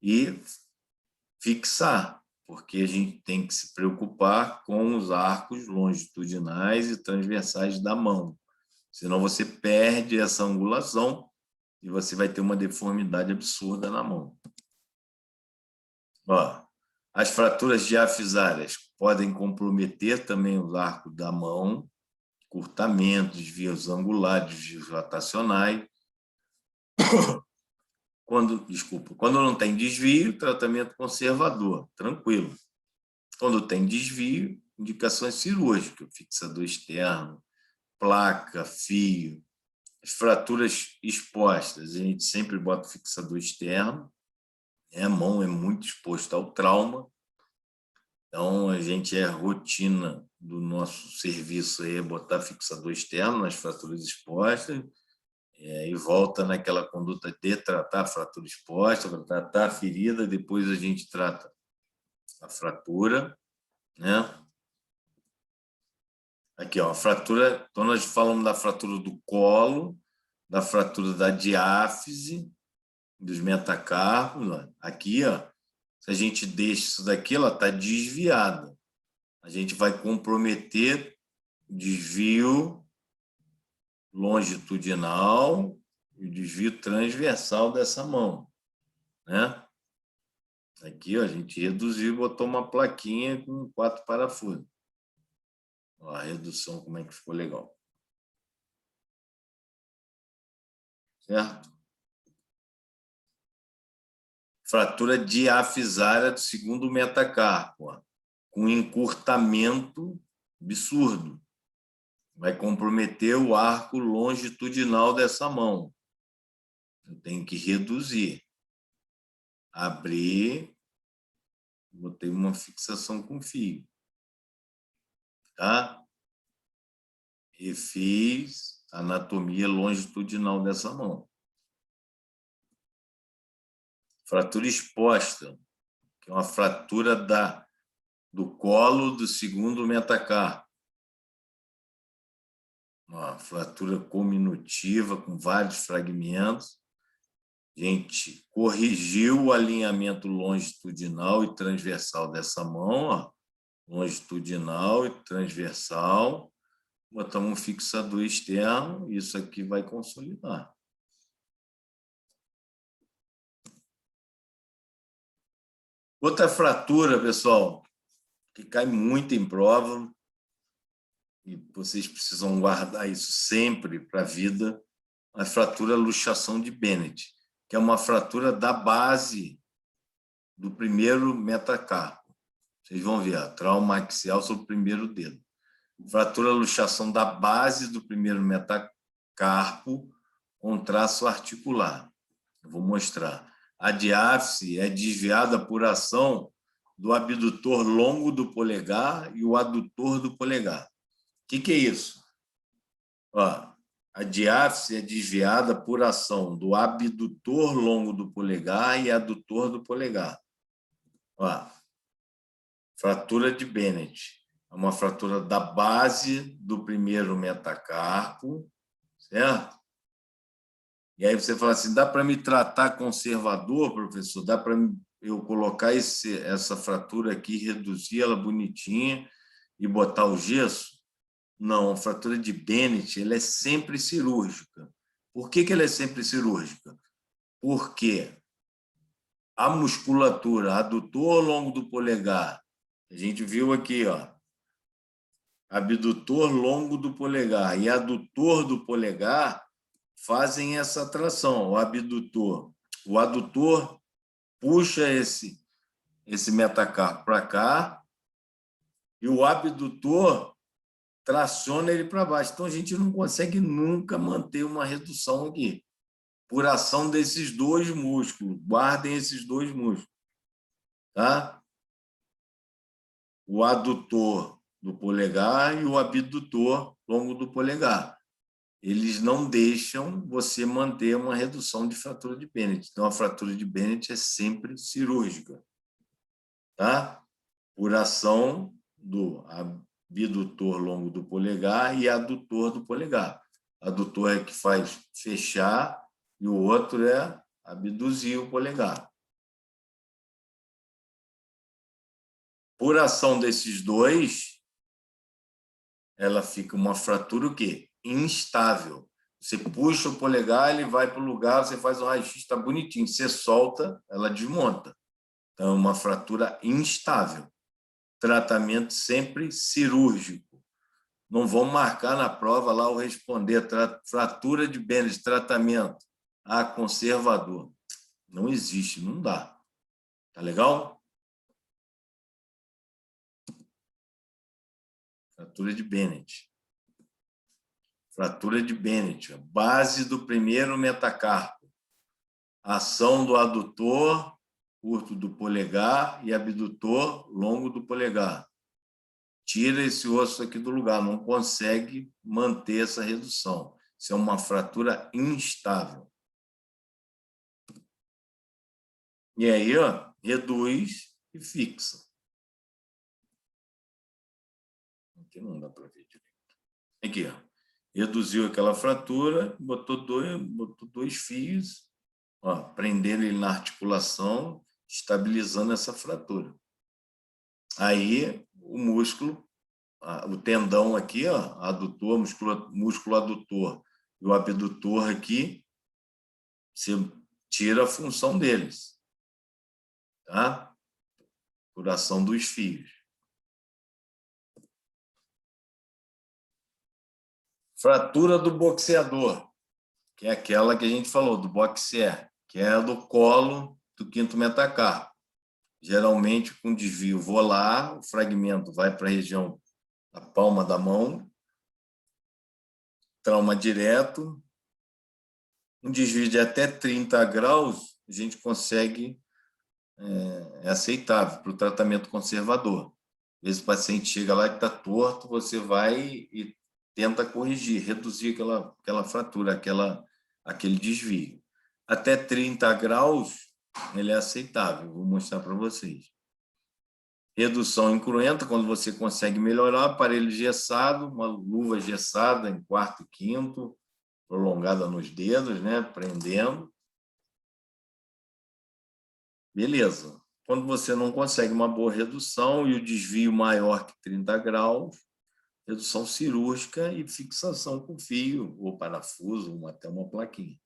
e fixar, porque a gente tem que se preocupar com os arcos longitudinais e transversais da mão. Senão você perde essa angulação e você vai ter uma deformidade absurda na mão. Ó, as fraturas diafisárias podem comprometer também os arcos da mão, curtamentos, desvios angulares, desvios rotacionais. Quando não tem desvio, tratamento conservador, tranquilo. Quando tem desvio, indicações cirúrgicas, fixador externo, placa, fio. As fraturas expostas, a gente sempre bota fixador externo. A mão é muito exposta ao trauma. Então, a gente rotina do nosso serviço aí botar fixador externo nas fraturas expostas e volta naquela conduta de tratar a fratura exposta, para tratar a ferida, depois a gente trata a fratura, né? Aqui, ó, a fratura, então nós falamos da fratura do colo, da fratura da diáfise, dos metacarpos, ó. Aqui, ó, se a gente deixa isso daqui, ela está desviada. A gente vai comprometer o desvio longitudinal e o desvio transversal dessa mão, né? Aqui, ó, a gente reduziu e botou uma plaquinha com 4 parafusos. Ó, a redução, como é que ficou legal. Certo? Fratura diafisária do segundo metacarpo, ó, com encurtamento absurdo. Vai comprometer o arco longitudinal dessa mão. Eu tenho que reduzir. Abrir, botei uma fixação com fio. Tá? E fiz a anatomia longitudinal dessa mão. Fratura exposta, que é uma fratura do colo do segundo metacarpo. Uma fratura cominutiva com vários fragmentos. A gente corrigiu o alinhamento longitudinal e transversal dessa mão, ó. Longitudinal e transversal. Botamos um fixador externo, isso aqui vai consolidar. Outra fratura, pessoal, que cai muito em prova, e vocês precisam guardar isso sempre para a vida, a fratura luxação de Bennett, que é uma fratura da base do primeiro metacarpo. Vocês vão ver, a trauma axial sobre o primeiro dedo. Fratura luxação da base do primeiro metacarpo com traço articular. Eu vou mostrar. A diáfise é desviada por ação do abdutor longo do polegar e o adutor do polegar. O que é isso? Ó, a diáfise é desviada por ação do abdutor longo do polegar e adutor do polegar. Ó, fratura de Bennett. É uma fratura da base do primeiro metacarpo, certo? E aí você fala assim, dá para me tratar conservador, professor? Dá para eu colocar essa fratura aqui, reduzir ela bonitinha e botar o gesso? Não, a fratura de Bennett ela é sempre cirúrgica. Por que ela é sempre cirúrgica? Porque a musculatura adutor ao longo do polegar, a gente viu aqui, ó, abdutor longo do polegar e adutor do polegar fazem essa tração. O adutor puxa esse metacarpo para cá e o abdutor traciona ele para baixo. Então, a gente não consegue nunca manter uma redução aqui, por ação desses dois músculos. Guardem esses dois músculos. Tá? O adutor do polegar e o abdutor longo do polegar. Eles não deixam você manter uma redução de fratura de Bennett. Então, a fratura de Bennett é sempre cirúrgica, tá? Por ação do abdutor longo do polegar e adutor do polegar. Adutor é que faz fechar e o outro é abduzir o polegar. Por ação desses dois, ela fica uma fratura o quê? Instável. Você puxa o polegar, ele vai para o lugar, você faz um raio-x, está bonitinho. Você solta, ela desmonta. Então, é uma fratura instável. Tratamento sempre cirúrgico. Não vão marcar na prova lá o responder fratura de Bennett, tratamento. Conservador. Não existe, não dá. Tá legal? Fratura de Bennett. Fratura de Bennett, a base do primeiro metacarpo. Ação do adutor curto do polegar e abdutor longo do polegar. Tira esse osso aqui do lugar, não consegue manter essa redução. Isso é uma fratura instável. E aí, ó, reduz e fixa. Aqui não dá para ver direito. Aqui, ó. Reduziu aquela fratura, botou dois fios, ó, prendendo ele na articulação, estabilizando essa fratura. Aí, o músculo, o tendão aqui, ó, adutor, músculo adutor e o abdutor aqui, você tira a função deles, tá? Por ação dos fios. Fratura do boxeador, que é aquela que a gente falou, do boxer, que é do colo do quinto metacarpo. Geralmente com desvio volar, o fragmento vai para a região da palma da mão, trauma direto, um desvio de até 30 graus, a gente consegue, é aceitável para o tratamento conservador. Às vezes o paciente chega lá e está torto, você vai e tenta corrigir, reduzir aquela fratura, aquele desvio. Até 30 graus, ele é aceitável, vou mostrar para vocês. Redução incruenta, quando você consegue melhorar, aparelho engessado, uma luva engessada em quarto e quinto, prolongada nos dedos, né, prendendo. Beleza. Quando você não consegue uma boa redução e o desvio maior que 30 graus, redução cirúrgica e fixação com fio, ou parafuso, ou até uma plaquinha.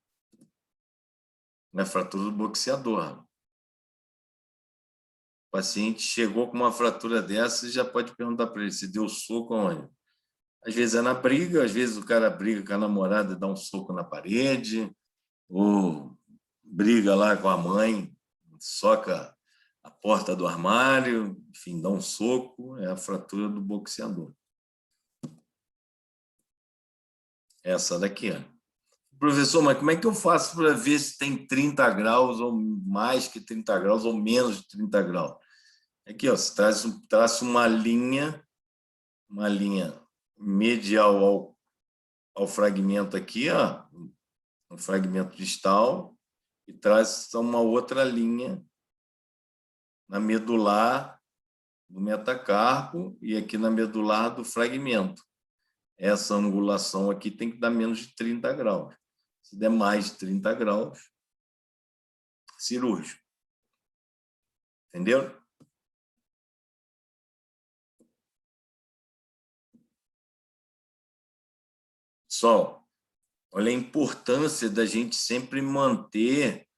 Na fratura do boxeador. O paciente chegou com uma fratura dessa, você já pode perguntar para ele, se deu soco aonde? Às vezes é na briga, às vezes o cara briga com a namorada e dá um soco na parede, ou briga lá com a mãe, soca a porta do armário, enfim, dá um soco, é a fratura do boxeador. Essa daqui, ó. Professor, mas como é que eu faço para ver se tem 30 graus, ou mais que 30 graus, ou menos de 30 graus? Aqui, ó, você traça uma linha medial ao fragmento aqui, ó, um fragmento distal, e traz uma outra linha na medular do metacarpo e aqui na medular do fragmento. Essa angulação aqui tem que dar menos de 30 graus. Se der mais de 30 graus, cirúrgico. Entendeu? Pessoal, olha a importância da gente sempre manter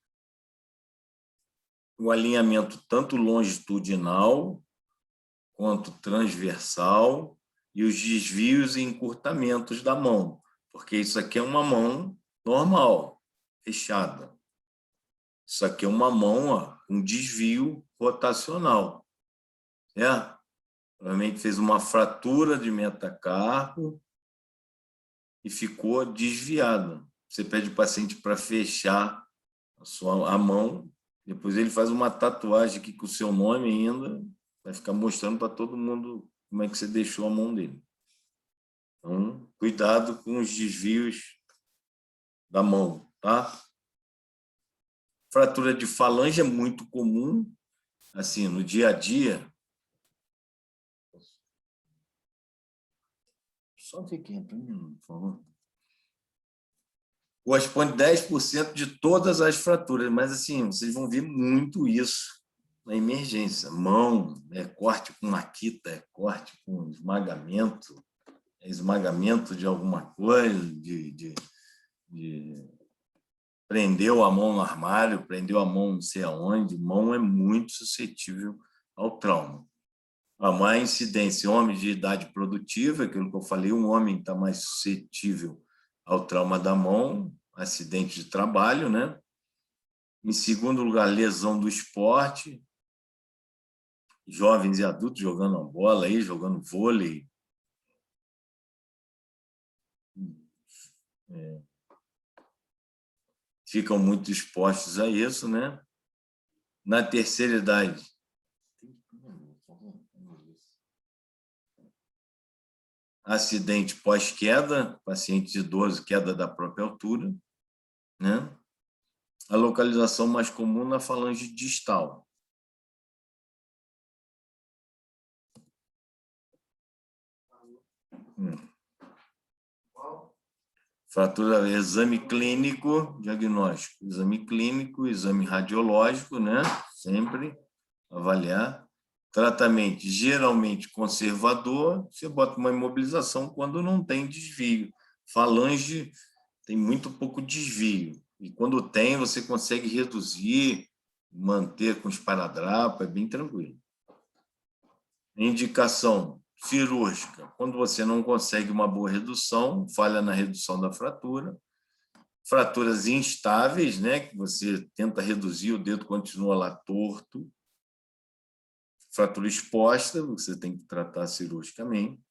o alinhamento tanto longitudinal quanto transversal e os desvios e encurtamentos da mão, porque isso aqui é uma mão normal, fechada. Isso aqui é uma mão, ó, com desvio rotacional. Provavelmente fez uma fratura de metacarpo e ficou desviada. Você pede o paciente para fechar a mão, depois ele faz uma tatuagem aqui com o seu nome ainda, vai ficar mostrando para todo mundo como é que você deixou a mão dele. Então, cuidado com os desvios da mão, tá? Fratura de falange é muito comum, assim, no dia a dia. Só fiquei aqui, por favor. Corresponde 10% de todas as fraturas, mas assim, vocês vão ver muito isso na emergência. Mão, corte com maquita, corte com esmagamento, esmagamento de alguma coisa, de prendeu a mão no armário, prendeu a mão não sei aonde. Mão é muito suscetível ao trauma. A má incidência, homens de idade produtiva, aquilo que eu falei, um homem está mais suscetível ao trauma da mão, acidente de trabalho, né? Em segundo lugar, lesão do esporte, jovens e adultos jogando a bola aí, jogando vôlei. Ficam muito expostos a isso, né? Na terceira idade, acidente pós-queda, paciente idoso, queda da própria altura, né? A localização mais comum na falange distal. Fratura, exame clínico, diagnóstico, exame radiológico, né? Sempre avaliar. Tratamento geralmente conservador, você bota uma imobilização quando não tem desvio. Falange tem muito pouco desvio. E quando tem, você consegue reduzir, manter com esparadrapo, é bem tranquilo. Indicação cirúrgica. Quando você não consegue uma boa redução, falha na redução da fratura. Fraturas instáveis, né? Que você tenta reduzir, o dedo continua lá torto. Fratura exposta, você tem que tratar cirurgicamente.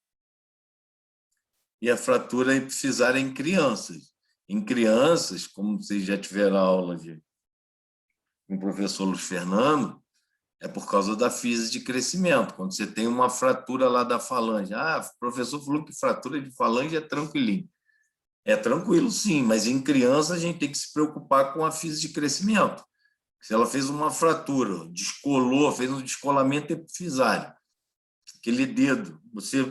E a fratura epifisária em crianças. Em crianças, como vocês já tiveram aula com o professor Luiz Fernando, é por causa da física de crescimento. Quando você tem uma fratura lá da falange, o professor falou que fratura de falange é tranquilinho. É tranquilo, sim, mas em criança a gente tem que se preocupar com a física de crescimento. Se ela fez uma fratura, descolou, fez um descolamento epifisário, aquele dedo, você,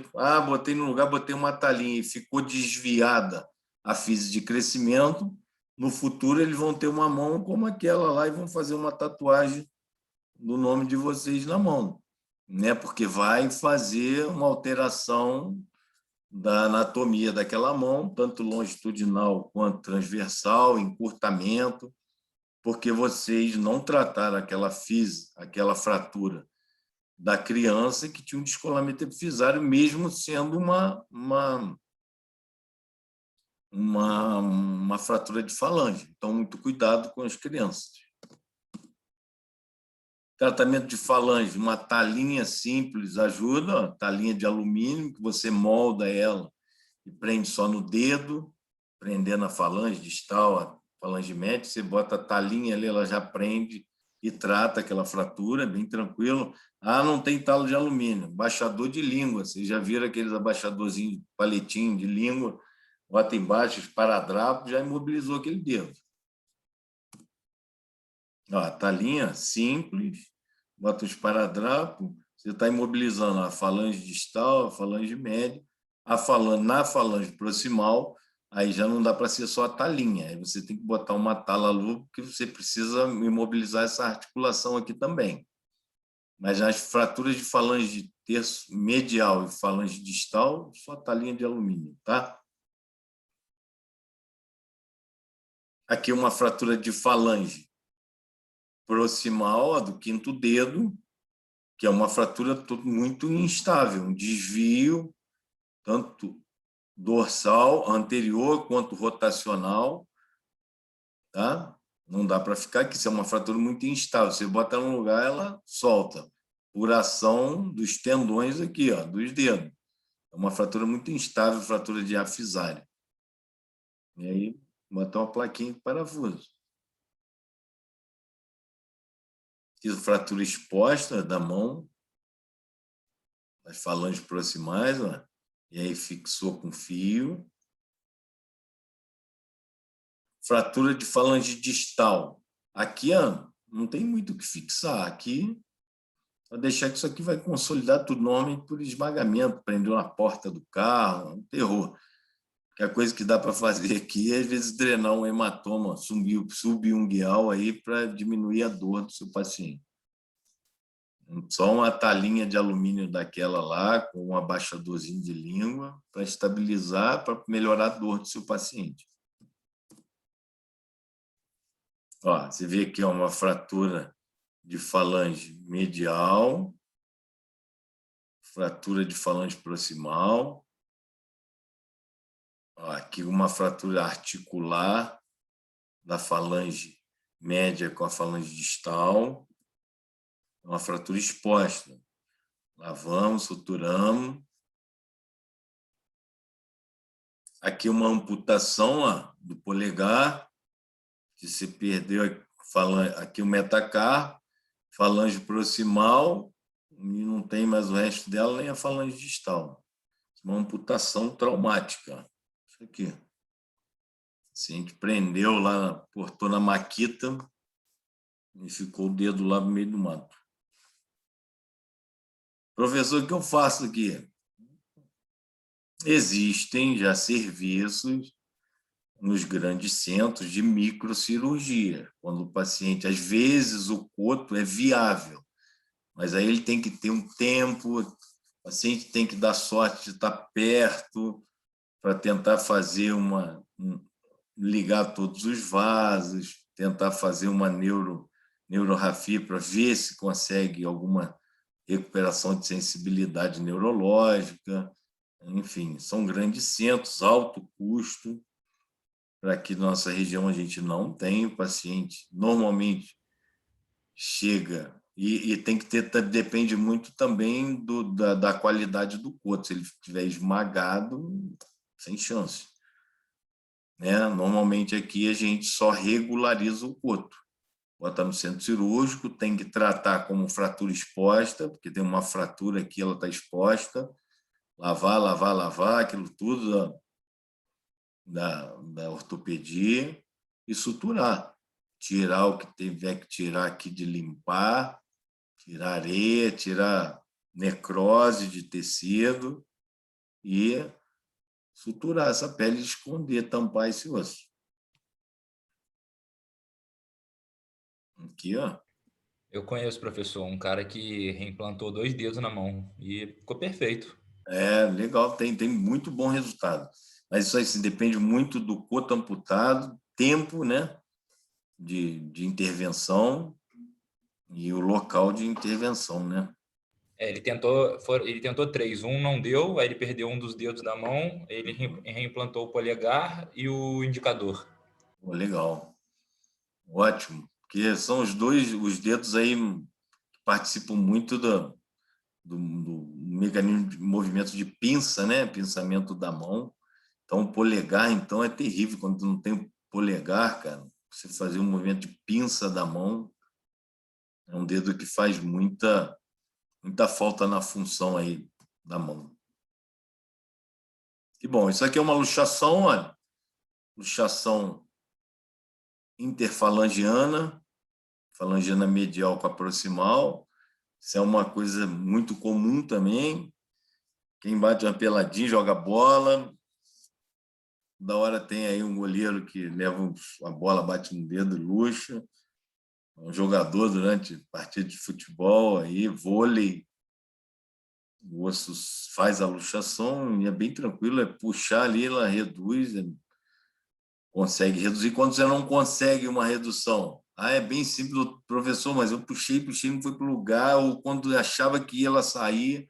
botei no lugar, botei uma talinha e ficou desviada a física de crescimento, no futuro eles vão ter uma mão como aquela lá e vão fazer uma tatuagem do nome de vocês na mão, né? Porque vai fazer uma alteração da anatomia daquela mão, tanto longitudinal quanto transversal, encurtamento, porque vocês não trataram aquela fratura da criança que tinha um descolamento epifisário, mesmo sendo uma fratura de falange. Então, muito cuidado com as crianças. Tratamento de falange, uma talinha simples ajuda, talinha de alumínio, que você molda ela e prende só no dedo, prendendo a falange distal, a falange média, você bota a talinha ali, ela já prende e trata aquela fratura, bem tranquilo. Não tem talo de alumínio, abaixador de língua, vocês já viram aqueles abaixadorzinhos, palitinho de língua, bota embaixo, esparadrapo, já imobilizou aquele dedo. A talinha simples, bota o esparadrapo, você está imobilizando a falange distal, a falange média, na falange proximal, aí já não dá para ser só a talinha, aí você tem que botar uma tala luva, porque você precisa imobilizar essa articulação aqui também. Mas as fraturas de falange de terço medial e falange distal, só talinha de alumínio, tá? Aqui uma fratura de falange proximal, a do quinto dedo, que é uma fratura muito instável, um desvio, tanto dorsal, anterior, quanto rotacional, tá? Não dá para ficar aqui, isso é uma fratura muito instável, você bota ela no lugar, ela solta, por ação dos tendões aqui, dos dedos. É uma fratura muito instável, fratura de afisária. E aí, botar uma plaquinha de parafuso. Fiz fratura exposta da mão, as falanges proximais, ó, e aí fixou com fio. Fratura de falange distal. Aqui, ó, não tem muito o que fixar. Aqui, vou deixar que isso aqui vai consolidar tudo, normalmente por esmagamento, prendeu na porta do carro, um terror. Que a coisa que dá para fazer aqui é, às vezes, drenar um hematoma subungueal aí para diminuir a dor do seu paciente. Só uma talinha de alumínio daquela lá, com um abaixadorzinho de língua, para estabilizar, para melhorar a dor do seu paciente. Ó, você vê aqui ó, uma fratura de falange medial, fratura de falange proximal. Ó, aqui uma fratura articular da falange média com a falange distal. Uma fratura exposta. Lavamos, suturamos. Aqui uma amputação ó, do polegar, que se perdeu aqui o metacarpo, falange proximal, e não tem mais o resto dela, nem a falange distal. Uma amputação traumática. Isso aqui. O paciente prendeu lá, cortou na maquita e ficou o dedo lá no meio do mato. Professor, o que eu faço aqui? Existem já serviços nos grandes centros de microcirurgia, quando o paciente, às vezes, o coto é viável, mas aí ele tem que ter um tempo, o paciente tem que dar sorte de estar perto para tentar fazer ligar todos os vasos, tentar fazer uma neurorrafia para ver se consegue alguma recuperação de sensibilidade neurológica. Enfim, são grandes centros, alto custo. Para aqui na nossa região a gente não tem, o paciente normalmente chega e tem que ter, depende muito também da qualidade do coto. Se ele estiver esmagado, sem chance. Né? Normalmente aqui a gente só regulariza o coto. Bota no centro cirúrgico, tem que tratar como fratura exposta, porque tem uma fratura aqui, ela está exposta. Lavar, aquilo tudo da ortopedia e suturar. Tirar o que tiver que tirar aqui de limpar, tirar areia, tirar necrose de tecido e suturar essa pele, esconder, tampar esse osso. Aqui, ó. Eu conheço, professor, um cara que reimplantou 2 dedos na mão e ficou perfeito. É, legal, tem muito bom resultado. Mas isso aí assim, depende muito do coto amputado, tempo, né, de intervenção e o local de intervenção, né? Ele tentou 3, um não deu, aí ele perdeu um dos dedos da mão, ele reimplantou o polegar e o indicador. Pô, legal, ótimo, porque são os dedos aí que participam muito do mecanismo de movimento de pinça, né? Pinçamento da mão. Então, o polegar, então, é terrível. Quando não tem o polegar, cara, você fazer um movimento de pinça da mão é um dedo que faz muita falta na função aí da mão. Que bom, isso aqui é uma luxação, olha. Luxação interfalangiana, falangiana medial com a proximal. Isso é uma coisa muito comum também. Quem bate uma peladinha, joga bola. Da hora tem aí um goleiro que leva a bola, bate no dedo e luxa. Um jogador durante partida de futebol, aí, vôlei, o osso faz a luxação e é bem tranquilo, é puxar ali, ela reduz, consegue reduzir. Quando você não consegue uma redução, é bem simples, professor, mas eu puxei, não foi para o lugar, ou quando achava que ela sair,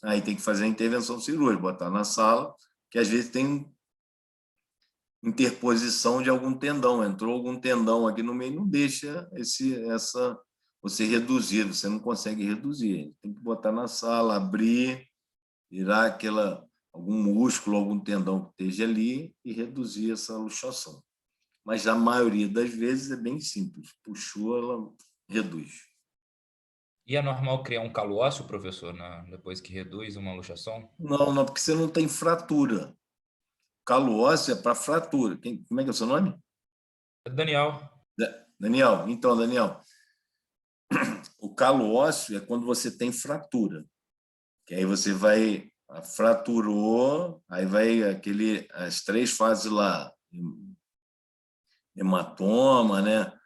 aí tem que fazer a intervenção cirúrgica, botar na sala, que às vezes tem interposição de algum tendão, entrou algum tendão aqui no meio, não deixa você reduzir, você não consegue reduzir, tem que botar na sala, abrir, virar algum músculo, algum tendão que esteja ali e reduzir essa luxação. Mas a maioria das vezes é bem simples, puxou, ela reduz. E é normal criar um calo ósseo, professor, depois que reduz uma luxação? Não, não, porque você não tem fratura. Calo ósseo é para fratura. Como é que é o seu nome? Daniel. Daniel. Então, Daniel, o calo ósseo é quando você tem fratura. Que aí você fraturou, aí vai as 3 fases lá, hematoma, né?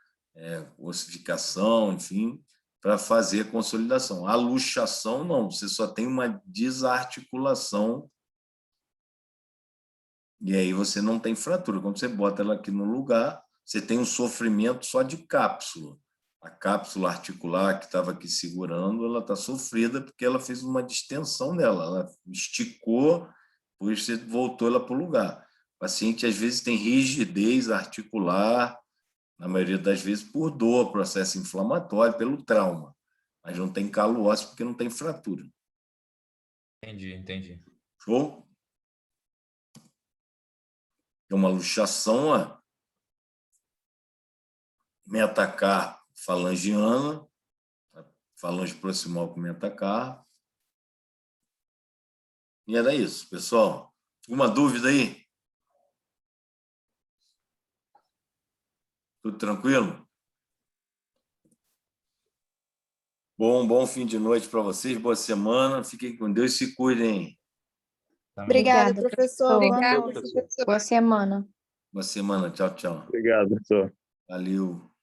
Ossificação, enfim, para fazer a consolidação. A luxação, não, você só tem uma desarticulação e aí você não tem fratura. Quando você bota ela aqui no lugar, você tem um sofrimento só de cápsula. A cápsula articular que estava aqui segurando, ela está sofrida porque ela fez uma distensão dela, ela esticou, depois você voltou ela para o lugar. O paciente, às vezes, tem rigidez articular, na maioria das vezes por dor, processo inflamatório, pelo trauma, mas não tem calo ósseo porque não tem fratura. Entendi. Show? É uma luxação, metacarpo falangiana, falange proximal com metacarpo. E era isso, pessoal. Alguma dúvida aí? Tudo tranquilo? Bom fim de noite para vocês, boa semana. Fiquem com Deus e se cuidem. Obrigada, professor. Boa Obrigada, noite. professor. Boa semana. Boa semana. Tchau, tchau. Obrigado, professor. Valeu.